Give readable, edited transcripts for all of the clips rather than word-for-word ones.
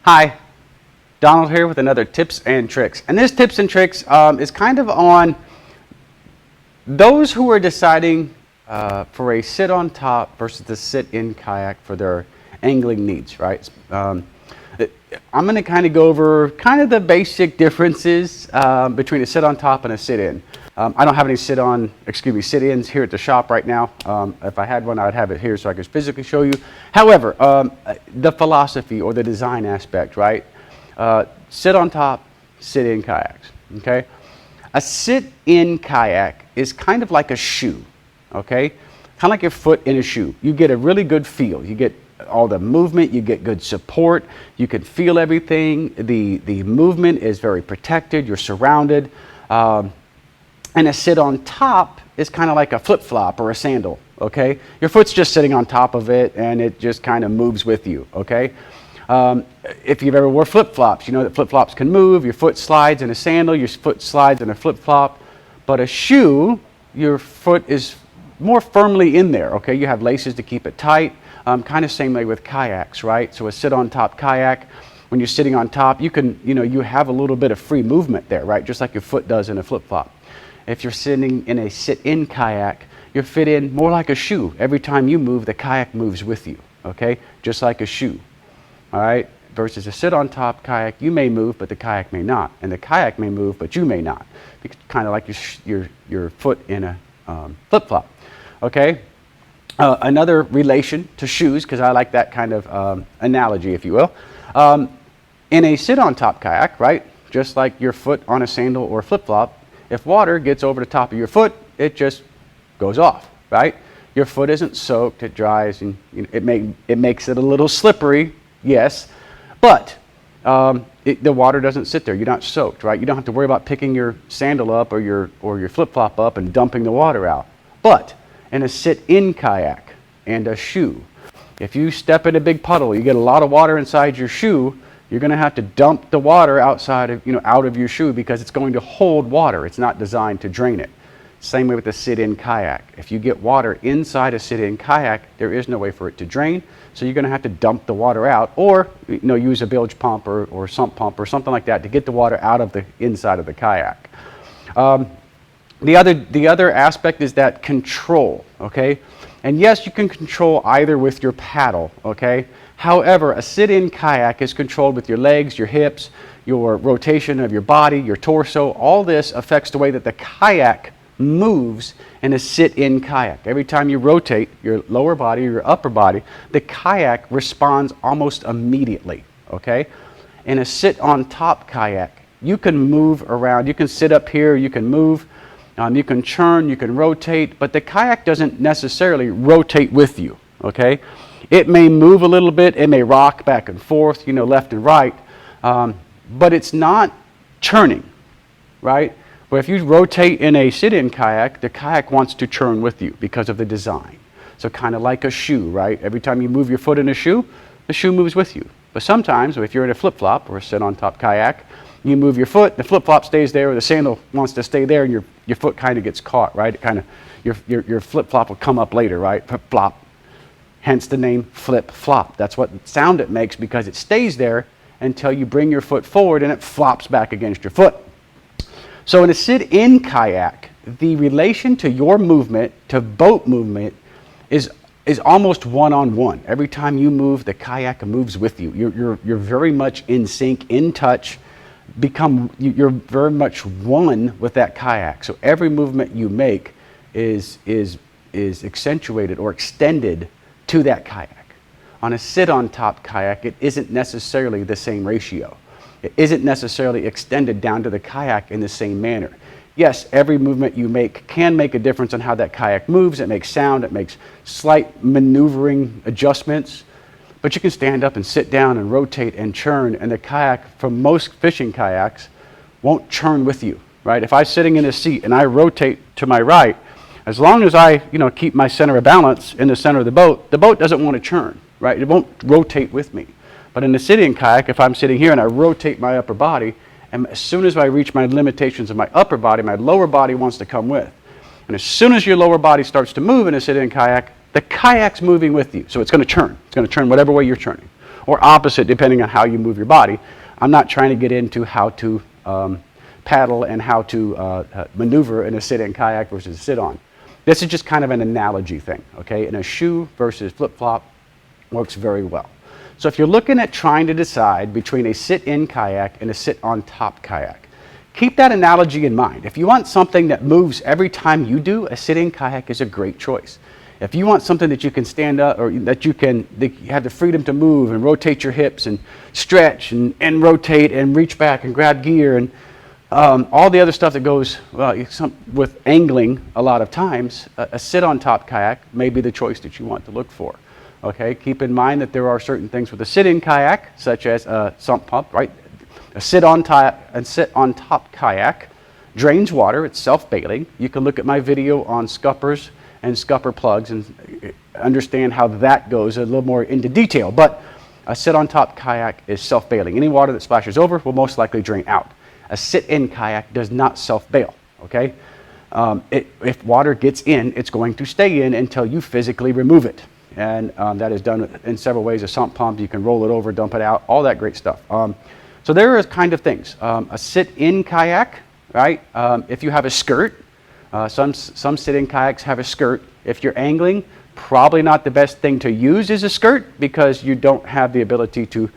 Hi, Donald here with another tips and tricks. And this tips and tricks is kind of on those who are deciding for a sit on top versus the sit in kayak for their angling needs, right? I'm going to kind of go over kind of the basic differences between a sit on top and a sit in. I don't have any sit-ins here at the shop right now. If I had one, I'd have it here so I could physically show you. However, the philosophy or the design aspect, right? Sit on top, sit in kayaks, okay? A sit in kayak is kind of like a shoe, okay? Kind of like your foot in a shoe. You get a really good feel. You get all the movement, you get good support, you can feel everything. The movement is very protected, you're surrounded. And a sit on top is kind of like a flip-flop or a sandal, okay? Your foot's just sitting on top of it and it just kind of moves with you, okay? If you've ever wore flip-flops, you know that flip-flops can move. Your foot slides in a sandal, your foot slides in a flip-flop. But a shoe, your foot is more firmly in there, okay? You have laces to keep it tight. Kind of same way with kayaks, right? So a sit-on-top kayak, when you're sitting on top, you can, you have a little bit of free movement there, right? Just like your foot does in a flip-flop. If you're sitting in a sit-in kayak, you're fit in more like a shoe. Every time you move, the kayak moves with you, okay? Just like a shoe, all right? Versus a sit-on-top kayak, you may move, but the kayak may not. And the kayak may move, but you may not. It's kind of like your foot in a flip-flop, okay? Another relation to shoes, because I like that kind of analogy, if you will. In a sit-on-top kayak, right, just like your foot on a sandal or flip-flop, if water gets over the top of your foot, it just goes off, right? Your foot isn't soaked, it dries, and it makes it a little slippery, yes, but the water doesn't sit there. You're not soaked, right? You don't have to worry about picking your sandal up or your flip-flop up and dumping the water out. But in a sit-in kayak and a shoe, if you step in a big puddle, you get a lot of water inside your shoe, you're going to have to dump the water outside of, out of your shoe because it's going to hold water. It's not designed to drain it. Same way with the sit-in kayak. If you get water inside a sit-in kayak, there is no way for it to drain, so you're going to have to dump the water out or use a bilge pump or sump pump or something like that to get the water out of the inside of the kayak. The other aspect is that control, okay? And yes, you can control either with your paddle, okay? However, a sit-in kayak is controlled with your legs, your hips, your rotation of your body, your torso. All this affects the way that the kayak moves in a sit-in kayak. Every time you rotate your lower body, your upper body, the kayak responds almost immediately, okay? In a sit-on-top kayak, you can move around. You can sit up here, you can move, you can churn, you can rotate, but the kayak doesn't necessarily rotate with you, okay? It may move a little bit, it may rock back and forth, left and right, but it's not churning, right? But if you rotate in a sit-in kayak, the kayak wants to churn with you because of the design. So kind of like a shoe, right? Every time you move your foot in a shoe, the shoe moves with you. But sometimes, if you're in a flip-flop or a sit-on-top kayak, you move your foot, the flip-flop stays there, or the sandal wants to stay there, and your foot kind of gets caught, right? It kind of, your flip-flop will come up later, right? Flip-flop. Hence the name flip-flop. That's what sound it makes because it stays there until you bring your foot forward and it flops back against your foot. So in a sit-in kayak, the relation to your movement, to boat movement, is almost one-on-one. Every time you move, the kayak moves with you. You're very much in sync, in touch. You're very much one with that kayak. So every movement you make is accentuated or extended to that kayak. On a sit-on-top kayak, it isn't necessarily the same ratio. It isn't necessarily extended down to the kayak in the same manner. Yes, every movement you make can make a difference on how that kayak moves. It makes sound, it makes slight maneuvering adjustments, but you can stand up and sit down and rotate and churn, and the kayak, for most fishing kayaks, won't churn with you, right? If I'm sitting in a seat and I rotate to my right, as long as I, keep my center of balance in the center of the boat doesn't want to churn, right? It won't rotate with me. But in the sit-in kayak, if I'm sitting here and I rotate my upper body, and as soon as I reach my limitations of my upper body, my lower body wants to come with. And as soon as your lower body starts to move in a sit-in kayak, the kayak's moving with you. So it's going to churn. It's going to churn whatever way you're churning. or opposite depending on how you move your body. I'm not trying to get into how to paddle and how to maneuver in a sit-in kayak versus a sit-on. This is just kind of an analogy thing, okay? And a shoe versus flip-flop works very well. So if you're looking at trying to decide between a sit-in kayak and a sit-on-top kayak, keep that analogy in mind. If you want something that moves every time you do, a sit-in kayak is a great choice. If you want something that you can stand up, or that you have the freedom to move and rotate your hips and stretch and rotate and reach back and grab gear and all the other stuff that goes with angling a lot of times, a sit-on-top kayak may be the choice that you want to look for. Okay, keep in mind that there are certain things with a sit-in kayak, such as a sump pump, right? A sit-on-top kayak drains water. It's self-bailing. You can look at my video on scuppers and scupper plugs and understand how that goes a little more into detail. But a sit-on-top kayak is self-bailing. Any water that splashes over will most likely drain out. A sit-in kayak does not self-bail, okay? If water gets in, it's going to stay in until you physically remove it. And that is done in several ways. A sump pump, you can roll it over, dump it out, all that great stuff. So there are kind of things. A sit-in kayak, right? If you have a skirt, some sit-in kayaks have a skirt. If you're angling, probably not the best thing to use is a skirt because you don't have the ability to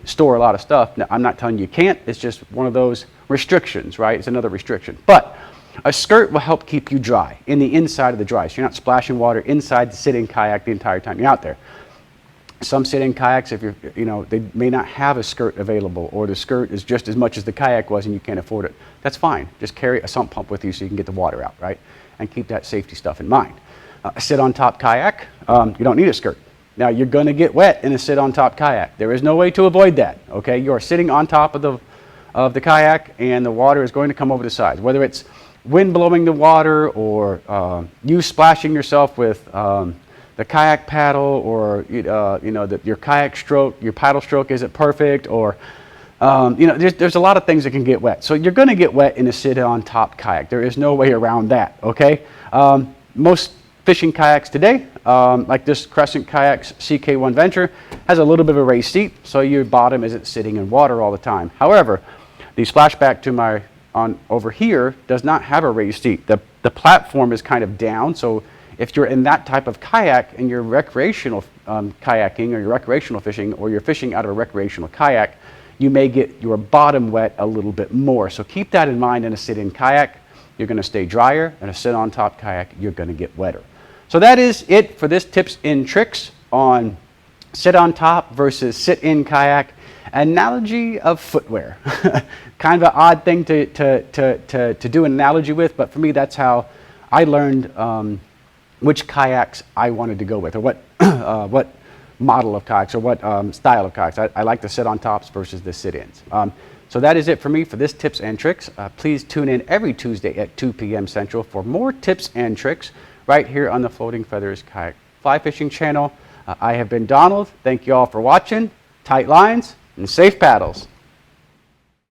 store a lot of stuff. Now, I'm not telling you can't. It's just one of those restrictions, right? It's another restriction. But a skirt will help keep you dry in the inside of the dry. So you're not splashing water inside the sit-in kayak the entire time you're out there. Some sit-in kayaks, if they may not have a skirt available, or the skirt is just as much as the kayak was and you can't afford it. That's fine. Just carry a sump pump with you so you can get the water out, right? And keep that safety stuff in mind. A sit-on-top kayak, you don't need a skirt. Now, you're going to get wet in a sit-on-top kayak. There is no way to avoid that, okay? You're sitting on top of the kayak, and the water is going to come over the sides. Whether it's wind blowing the water, or you splashing yourself with the kayak paddle, or your kayak stroke, your paddle stroke isn't perfect, or there's a lot of things that can get wet. So you're going to get wet in a sit-on-top kayak. There is no way around that, okay? Most fishing kayaks today, like this Crescent Kayaks CK1 Venture, has a little bit of a raised seat, so your bottom isn't sitting in water all the time. However, the splashback to my over here does not have a raised seat. The platform is kind of down, so if you're in that type of kayak and you're recreational kayaking, or you're recreational fishing, or you're fishing out of a recreational kayak, you may get your bottom wet a little bit more. So keep that in mind in a sit-in kayak. You're going to stay drier. In a sit-on-top kayak, you're going to get wetter. So that is it for this tips and tricks on sit-on-top versus sit-in kayak. Analogy of footwear. Kind of an odd thing to do an analogy with, but for me, that's how I learned which kayaks I wanted to go with, or what model of kayaks, or what style of kayaks. I like the sit-on-tops versus the sit-ins. So that is it for me for this tips and tricks. Please tune in every Tuesday at 2 p.m. Central for more tips and tricks right here on the Floating Feathers Kayak Fly Fishing channel. I have been Donald. Thank you all for watching. Tight lines and safe paddles.